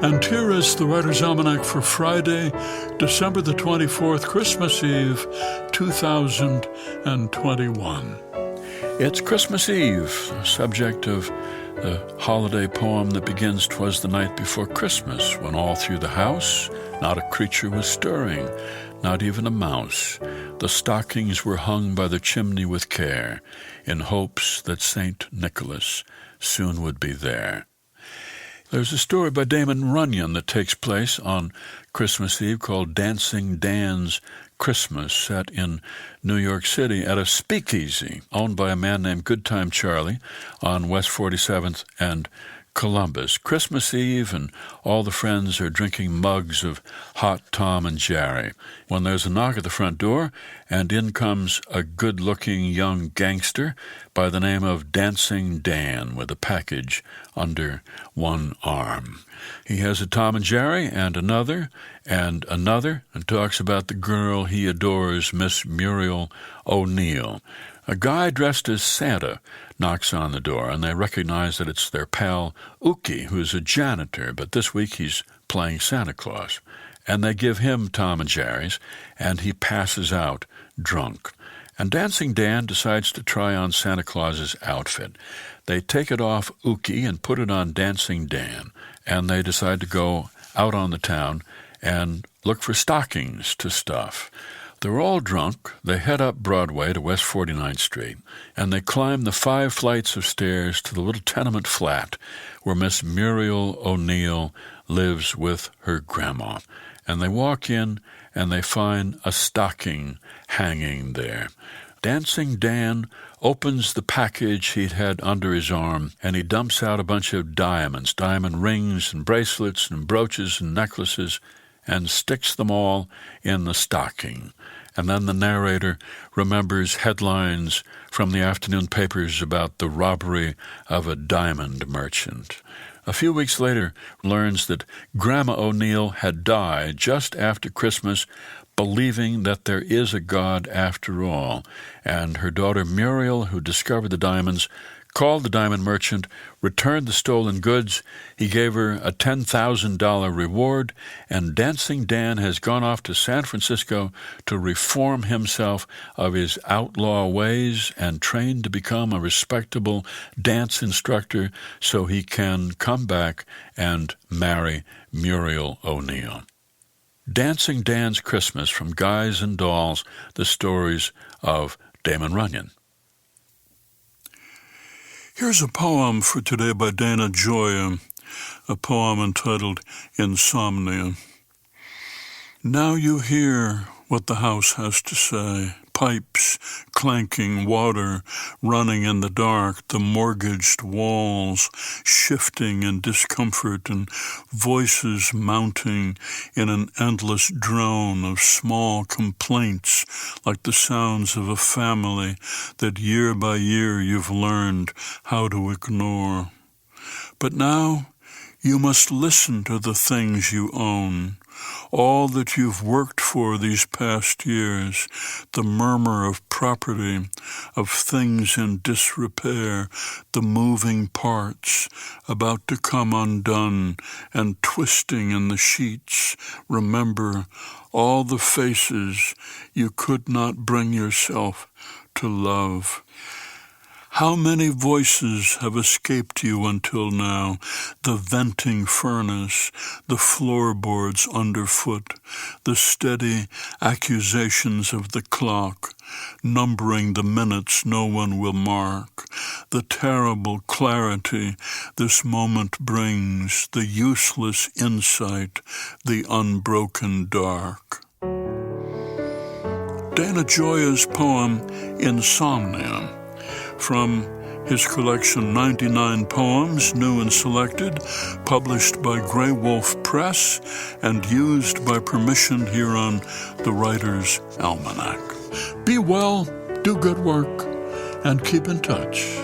And here is the Writer's Almanac for Friday, December the 24th, Christmas Eve, 2021. It's Christmas Eve, subject of the holiday poem that begins, "'Twas the night before Christmas, when all through the house not a creature was stirring, not even a mouse. The stockings were hung by the chimney with care, in hopes that St. Nicholas soon would be there." There's a story by Damon Runyon that takes place on Christmas Eve called Dancing Dan's Christmas, set in New York City at a speakeasy owned by a man named Goodtime Charlie on West 47th and Columbus. Christmas Eve, and all the friends are drinking mugs of hot Tom and Jerry when there's a knock at the front door, and in comes a good-looking young gangster by the name of Dancing Dan with a package under one arm. He has a Tom and Jerry and another, and talks about the girl he adores, Miss Muriel O'Neill. A guy dressed as Santa knocks on the door, and they recognize that it's their pal Uki, who's a janitor, but this week he's playing Santa Claus. And they give him Tom and Jerry's, and he passes out drunk. And Dancing Dan decides to try on Santa Claus's outfit. They take it off Uki and put it on Dancing Dan, and they decide to go out on the town and look for stockings to stuff. They're all drunk. They head up Broadway to West 49th Street, and they climb the 5 flights of stairs to the little tenement flat where Miss Muriel O'Neill lives with her grandma. And they walk in, and they find a stocking hanging there. Dancing Dan opens the package he'd had under his arm, and he dumps out a bunch of diamonds, diamond rings and bracelets and brooches and necklaces, and sticks them all in the stocking. And then the narrator remembers headlines from the afternoon papers about the robbery of a diamond merchant. A few weeks later, learns that Grandma O'Neill had died just after Christmas, believing that there is a God after all. And her daughter Muriel, who discovered the diamonds, called the diamond merchant, returned the stolen goods. He gave her a $10,000 reward, and Dancing Dan has gone off to San Francisco to reform himself of his outlaw ways and train to become a respectable dance instructor so he can come back and marry Muriel O'Neill. Dancing Dan's Christmas, from Guys and Dolls, the stories of Damon Runyon. Here's a poem for today by Dana Gioia, a poem entitled Insomnia. Now you hear what the house has to say. Pipes clanking, water running in the dark, the mortgaged walls shifting in discomfort, and voices mounting in an endless drone of small complaints like the sounds of a family that year by year you've learned how to ignore. But now you must listen to the things you own, all that you've worked for these past years, the murmur of property, of things in disrepair, the moving parts about to come undone and twisting in the sheets. Remember all the faces you could not bring yourself to love. How many voices have escaped you until now? The venting furnace, the floorboards underfoot, the steady accusations of the clock, numbering the minutes no one will mark, the terrible clarity this moment brings, the useless insight, the unbroken dark. Dana Gioia's poem, Insomnia, from his collection 99 Poems, New and Selected, published by Grey Wolf Press and used by permission here on the Writer's Almanac. Be well, do good work, and keep in touch.